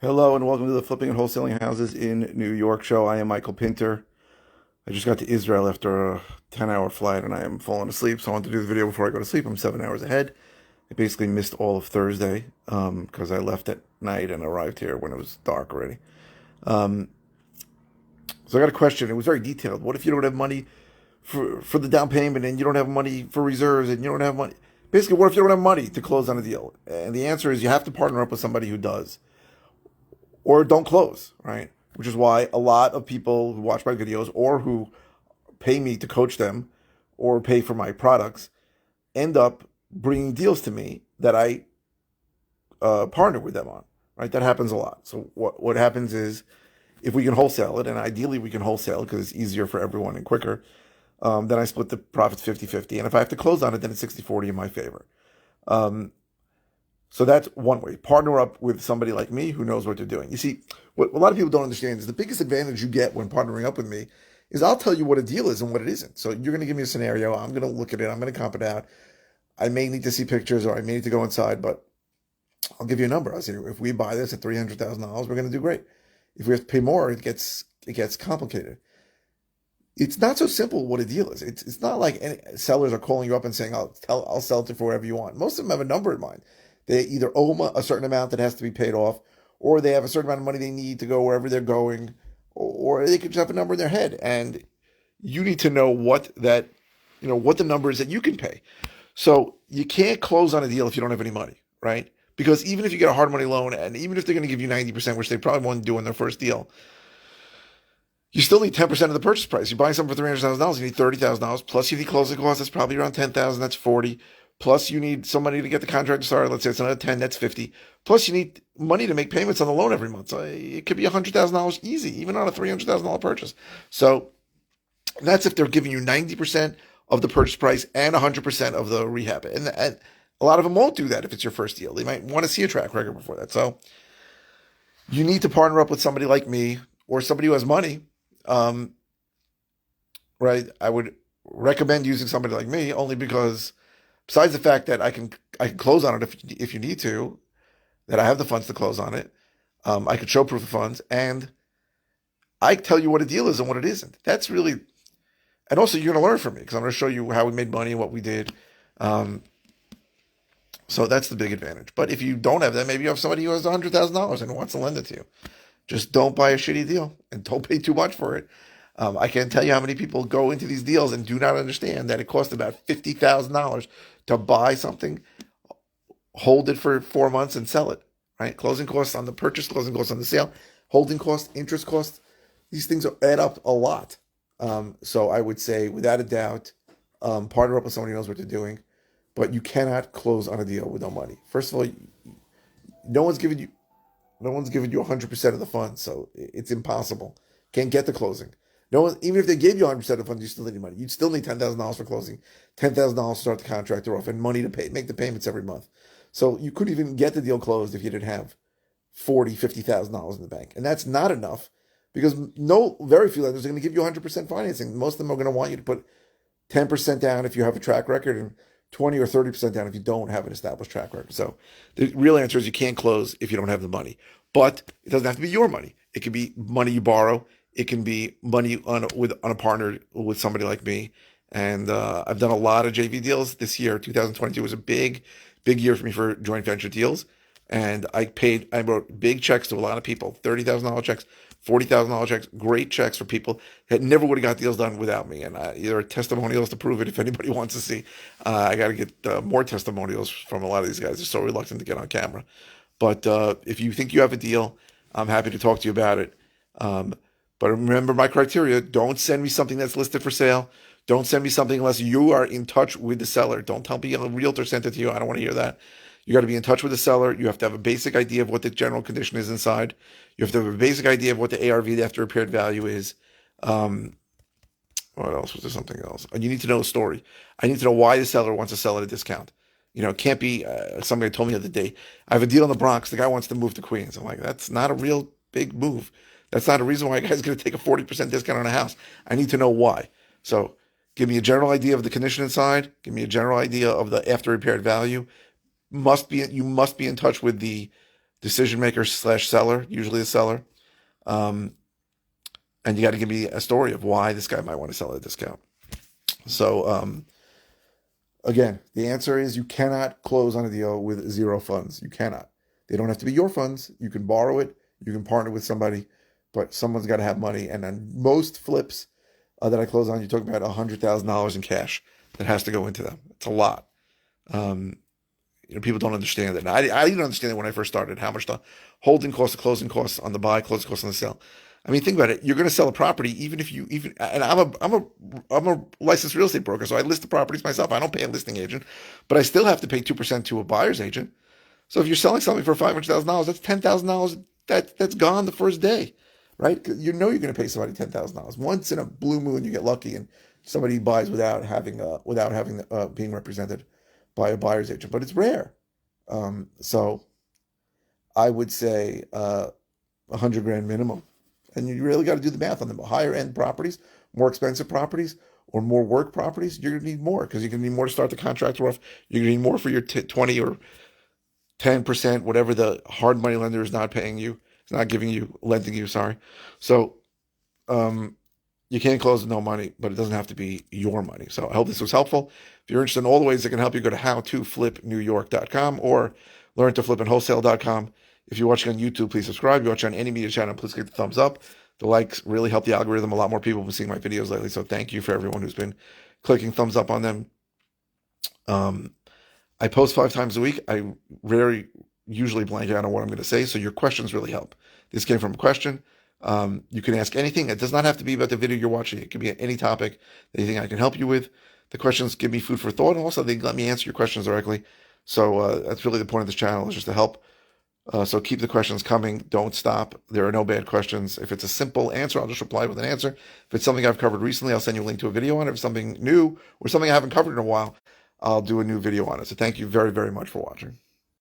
Hello and welcome to the Flipping and Wholesaling Houses in New York show. I am Michael Pinter. I just got to Israel after a 10-hour flight and I am falling asleep, so I wanted to do the video before I go to sleep. I'm 7 hours ahead. I basically missed all of Thursday because I left at night and arrived here when it was dark already. Um, so I got a question. It was very detailed. What if you don't have money for the down payment and you don't have money for reserves and you don't have money? Basically, what if you don't have money to close on a deal? And the answer is you have to partner up with somebody who does, or don't close, right? Which is why a lot of people who watch my videos or who pay me to coach them or pay for my products end up bringing deals to me that I partner with them on, right? That happens a lot. So what happens is if we can wholesale it, and ideally we can wholesale because it's easier for everyone and quicker, then I split the profits 50-50. And if I have to close on it, then it's 60-40 in my favor. Um, so that's one way. Partner up with somebody like me who knows what they're doing. You see, what a lot of people don't understand is the biggest advantage you get when partnering up with me is I'll tell you what a deal is and what it isn't. So you're going to give me a scenario. I'm going to look at it. I'm going to comp it out. I may need to see pictures or I may need to go inside, but I'll give you a number. I say, if we buy this at $300,000, we're going to do great. If we have to pay more, it gets complicated. It's not so simple what a deal is. It's not like any sellers are calling you up and saying, I'll sell it for whatever you want. Most of them have a number in mind. They either owe a certain amount that has to be paid off, or they have a certain amount of money they need to go wherever they're going, or they could just have a number in their head. And you need to know what the number is that you can pay. So you can't close on a deal if you don't have any money, right? Because even if you get a hard money loan, and even if they're going to give you 90%, which they probably won't do in their first deal, you still need 10% of the purchase price. You're buying something for $300,000, you need $30,000, plus you need closing costs, that's probably around 10,000, that's 40. Plus you need some money to get the contract started, let's say it's another 10, that's 50. Plus you need money to make payments on the loan every month. So it could be $100,000 easy, even on a $300,000 purchase. So that's if they're giving you 90% of the purchase price and 100% of the rehab. And a lot of them won't do that if it's your first deal. They might want to see a track record before that. So you need to partner up with somebody like me or somebody who has money. Um, right? I would recommend using somebody like me only because, besides the fact that I can close on it if you need to, that I have the funds to close on it. I could show proof of funds, and I tell you what a deal is and what it isn't. That's really, and also you're going to learn from me because I'm going to show you how we made money and what we did. Um, so that's the big advantage. But if you don't have that, maybe you have somebody who has $100,000 and wants to lend it to you. Just don't buy a shitty deal and don't pay too much for it. I can't tell you how many people go into these deals and do not understand that it costs about $50,000 to buy something, hold it for 4 months, and sell it. Right? Closing costs on the purchase, closing costs on the sale, holding costs, interest costs. These things add up a lot. So I would say, without a doubt, partner up with somebody who knows what they're doing. But you cannot close on a deal with no money. First of all, no one's giving you no one's giving you 100% of the funds, so it's impossible. Can't get the closing. No one, even if they gave you 100% of the funds, you still need money. You'd still need $10,000 for closing, $10,000 to start the contractor off, and money to make the payments every month. So you couldn't even get the deal closed if you didn't have $50,000 in the bank, and that's not enough because very few lenders are going to give you 100% financing. Most of them are going to want you to put 10% down if you have a track record and 20 or 30% down if you don't have an established track record. So the real answer is you can't close if you don't have the money. But it doesn't have to be your money. It can be money you borrow. It can be money on a partner with somebody like me. And I've done a lot of JV deals this year. 2022 was a big year for me for joint venture deals. And I wrote big checks to a lot of people, $30,000 checks, $40,000 checks, great checks for people that never would have got deals done without me. And there are testimonials to prove it if anybody wants to see. I got to get more testimonials from a lot of these guys. They're so reluctant to get on camera. But if you think you have a deal, I'm happy to talk to you about it. But remember my criteria. Don't send me something that's listed for sale. Don't send me something unless you are in touch with the seller. Don't tell me a realtor sent it to you. I don't want to hear that. You got to be in touch with the seller. You have to have a basic idea of what the general condition is inside. You have to have a basic idea of what the ARV, the after repaired value, is. What else? Was there something else? And you need to know the story. I need to know why the seller wants to sell at a discount. It can't be somebody told me the other day, I have a deal in the Bronx. The guy wants to move to Queens. I'm like, that's not a real big move. That's not a reason why a guy's going to take a 40% discount on a house. I need to know why. So give me a general idea of the condition inside. Give me a general idea of the after repaired value. You must be in touch with the decision maker / seller, usually the seller. And you got to give me a story of why this guy might want to sell at a discount. So, again, the answer is you cannot close on a deal with zero funds. You cannot. They don't have to be your funds. You can borrow it. You can partner with somebody, but someone's got to have money. And on most flips that I close on, you talk about $100,000 in cash that has to go into them. It's a lot. People don't understand it. I didn't understand it when I first started, how much the holding costs, the closing costs on the buy, closing costs on the sell. I mean, think about it. You're going to sell a property, and I'm a licensed real estate broker, so I list the properties myself. I don't pay a listing agent, but I still have to pay 2% to a buyer's agent. So if you're selling something for $500,000, that's $10,000 that's gone the first day, right? You know you're going to pay somebody $10,000. Once in a blue moon, you get lucky and somebody buys without having being represented by a buyer's agent, but it's rare. So I would say $100,000 minimum. And you really got to do the math on them. Higher end properties, more expensive properties, or more work properties, you're going to need more because you're going to need more to start the contract off. You're going to need more for your 20 or 10%, whatever the hard money lender is not paying you. It's not lending you, sorry. So you can't close with no money, but it doesn't have to be your money. So I hope this was helpful. If you're interested in all the ways that can help you, go to howtoflipnewyork.com or learntoflipandwholesale.com. If you're watching on YouTube, please subscribe. If you're watching on any media channel, please click the thumbs up. The likes really help the algorithm. A lot more people have been seeing my videos lately, so thank you for everyone who's been clicking thumbs up on them. I post 5 times a week. I usually blank out on what I'm going to say, so your questions really help. This came from a question. You can ask anything. It does not have to be about the video you're watching. It can be any topic, anything I can help you with. The questions give me food for thought, and also they let me answer your questions directly. So that's really the point of this channel, is just to help. So keep the questions coming. Don't stop. There are no bad questions. If it's a simple answer, I'll just reply with an answer. If it's something I've covered recently, I'll send you a link to a video on it. If it's something new or something I haven't covered in a while, I'll do a new video on it. So thank you very, very much for watching.